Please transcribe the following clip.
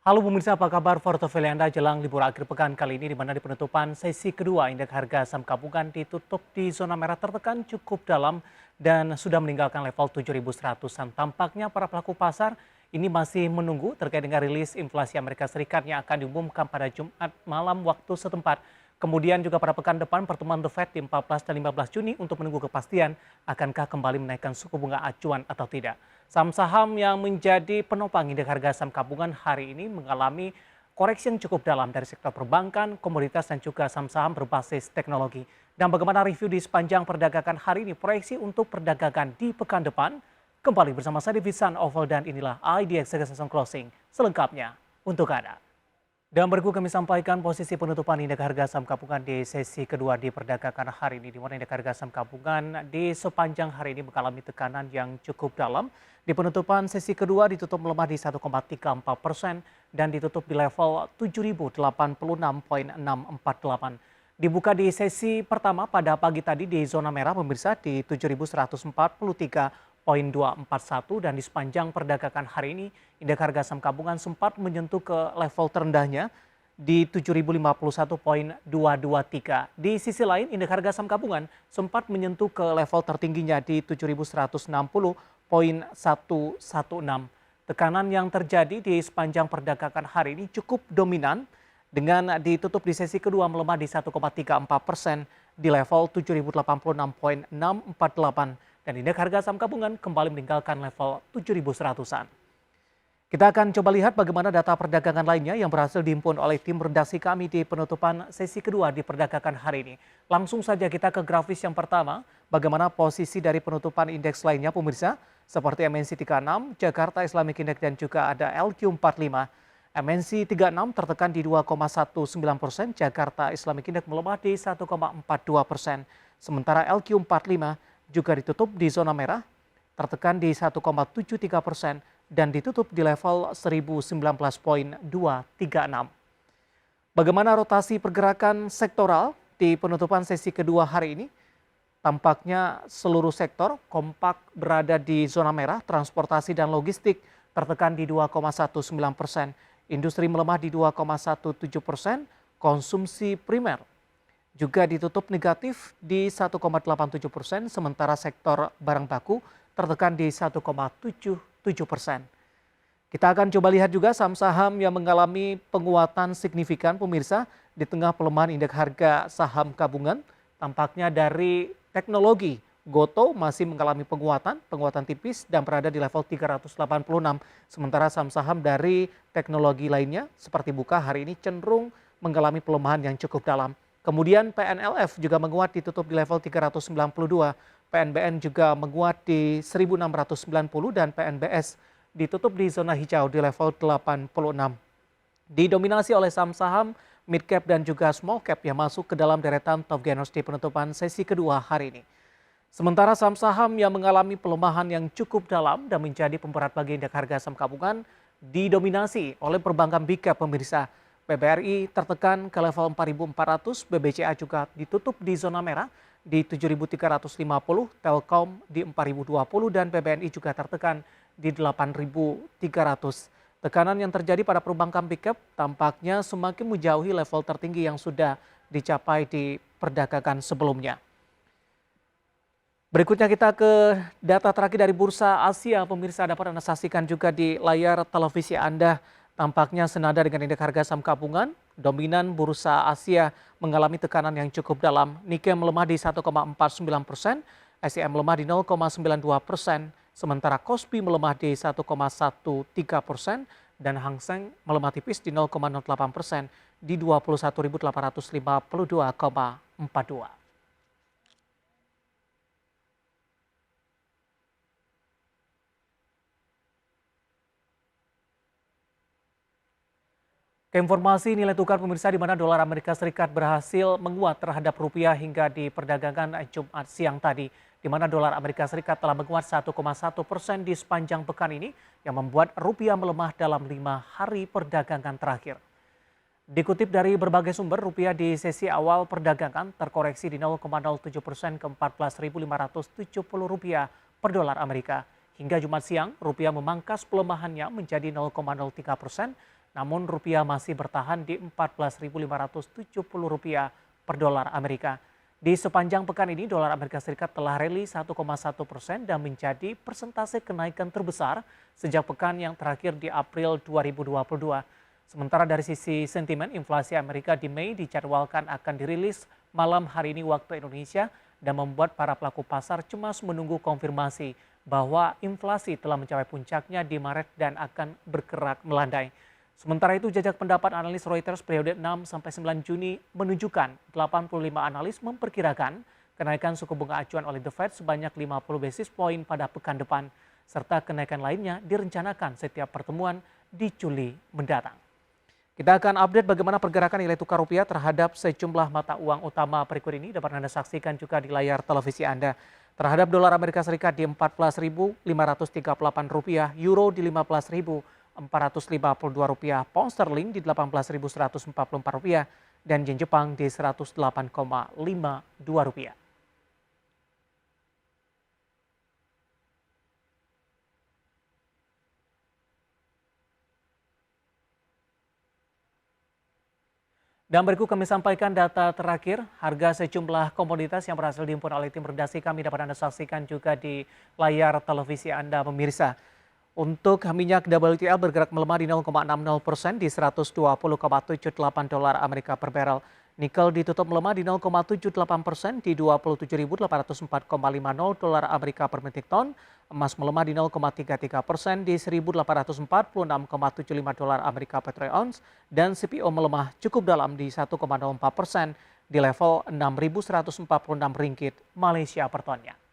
Halo pemirsa, apa kabar? Portofolio Anda jelang libur akhir pekan kali ini, di mana di penutupan sesi kedua indeks harga saham gabungan ditutup di zona merah tertekan cukup dalam dan sudah meninggalkan level 7.100-an. Tampaknya para pelaku pasar ini masih menunggu terkait dengan rilis inflasi Amerika Serikat yang akan diumumkan pada Jumat malam waktu setempat. Kemudian juga pada pekan depan pertemuan The Fed di 14 dan 15 Juni untuk menunggu kepastian akankah kembali menaikkan suku bunga acuan atau tidak. Saham-saham yang menjadi penopang indeks harga saham gabungan hari ini mengalami koreksi yang cukup dalam dari sektor perbankan, komoditas, dan juga saham-saham berbasis teknologi. Dan bagaimana review di sepanjang perdagangan hari ini, proyeksi untuk perdagangan di pekan depan? Kembali bersama saya Divisan Oval dan inilah IDX Session Closing selengkapnya untuk Anda. Dan berikut kami sampaikan posisi penutupan indeks harga saham gabungan di sesi kedua di perdagangan hari ini, di mana indeks harga saham gabungan di sepanjang hari ini mengalami tekanan yang cukup dalam. Di penutupan sesi kedua ditutup melemah di 1,34% dan ditutup di level 7.086,648. Dibuka di sesi pertama pada pagi tadi di zona merah pemirsa di 7.143,241 dan di sepanjang perdagangan hari ini indeks harga saham gabungan sempat menyentuh ke level terendahnya di 7.051,223. Di sisi lain indeks harga saham gabungan sempat menyentuh ke level tertingginya di 7.160,116. Tekanan yang terjadi di sepanjang perdagangan hari ini cukup dominan dengan ditutup di sesi kedua melemah di 1,34% di level 7.086,648 dan indeks harga saham gabungan kembali meninggalkan level 7.100-an. Kita akan coba lihat bagaimana data perdagangan lainnya yang berhasil dihimpun oleh tim redaksi kami di penutupan sesi kedua di perdagangan hari ini. Langsung saja kita ke grafis yang pertama, bagaimana posisi dari penutupan indeks lainnya pemirsa, seperti MNC 36, Jakarta Islamic Index dan juga ada LQ45. MNC 36 tertekan di 2,19%, Jakarta Islamic Index melemah di 1,42%. Sementara LQ45 juga ditutup di zona merah, tertekan di 1,73% dan ditutup di level 1019,236. Bagaimana rotasi pergerakan sektoral di penutupan sesi kedua hari ini? Tampaknya seluruh sektor kompak berada di zona merah, transportasi dan logistik tertekan di 2,19%, industri melemah di 2,17%, konsumsi primer juga ditutup negatif di 1,87%, sementara sektor barang baku tertekan di 1,77%. Kita akan coba lihat juga saham-saham yang mengalami penguatan signifikan pemirsa di tengah pelemahan indeks harga saham gabungan. Tampaknya dari teknologi, Gotoh masih mengalami penguatan tipis dan berada di level 386. Sementara saham-saham dari teknologi lainnya seperti Buka hari ini cenderung mengalami pelemahan yang cukup dalam. Kemudian PNLF juga menguat ditutup di level 392, PNBN juga menguat di 1690 dan PNBS ditutup di zona hijau di level 86. Didominasi oleh saham-saham mid cap dan juga small cap yang masuk ke dalam deretan top gainers di penutupan sesi kedua hari ini. Sementara saham-saham yang mengalami pelemahan yang cukup dalam dan menjadi pemberat bagi indeks harga saham gabungan didominasi oleh perbankan big cap pemirsa. BBRI tertekan ke level 4.400, BBCA juga ditutup di zona merah di 7.350, Telkom di 4.020 dan BBNI juga tertekan di 8.300. Tekanan yang terjadi pada perbankan big cap tampaknya semakin menjauhi level tertinggi yang sudah dicapai di perdagangan sebelumnya. Berikutnya kita ke data terakhir dari Bursa Asia, pemirsa dapat Anda saksikan juga di layar televisi Anda. Tampaknya senada dengan indeks harga saham gabungan, dominan Bursa Asia mengalami tekanan yang cukup dalam. Nikkei melemah di 1,49%, SIM melemah di 0,92%, sementara Kospi melemah di 1,13% dan Hang Seng melemah tipis di 0,08% di 21.852,42. Informasi nilai tukar pemirsa di mana dolar Amerika Serikat berhasil menguat terhadap rupiah hingga di perdagangan Jumat siang tadi, di mana dolar Amerika Serikat telah menguat 1,1% di sepanjang pekan ini yang membuat rupiah melemah dalam 5 hari perdagangan terakhir. Dikutip dari berbagai sumber, rupiah di sesi awal perdagangan terkoreksi di 0,07% ke Rp14.570 per dolar Amerika. Hingga Jumat siang, rupiah memangkas pelemahannya menjadi 0,03% namun rupiah masih bertahan di Rp14.570 per dolar Amerika. Di sepanjang pekan ini, dolar Amerika Serikat telah rally 1,1% dan menjadi persentase kenaikan terbesar sejak pekan yang terakhir di April 2022. Sementara dari sisi sentimen, inflasi Amerika di Mei dijadwalkan akan dirilis malam hari ini waktu Indonesia dan membuat para pelaku pasar cemas menunggu konfirmasi bahwa inflasi telah mencapai puncaknya di Maret dan akan bergerak melandai. Sementara itu, jajak pendapat analis Reuters periode 6-9 Juni menunjukkan 85 analis memperkirakan kenaikan suku bunga acuan oleh The Fed sebanyak 50 basis point pada pekan depan, serta kenaikan lainnya direncanakan setiap pertemuan di Juli mendatang. Kita akan update bagaimana pergerakan nilai tukar rupiah terhadap sejumlah mata uang utama berikut ini. Dapat Anda saksikan juga di layar televisi Anda. Terhadap dolar Amerika Serikat di Rp14.538, euro di Rp15.452, pound sterling di Rp18.144, dan yen Jepang di Rp108,52. Dan berikut kami sampaikan data terakhir, harga sejumlah komoditas yang berhasil dihimpun oleh tim redaksi kami dapat Anda saksikan juga di layar televisi Anda pemirsa. Untuk minyak WTI bergerak melemah di 0,60% di 120,78 dolar Amerika per barrel. Nikel ditutup melemah di 0,78% di 27.804,50 dolar Amerika per metrik ton. Emas melemah di 0,33% di 1.846,75 dolar Amerika per troy ounce. Dan CPO melemah cukup dalam di 1,04% di level 6.146 ringgit Malaysia per tonnya.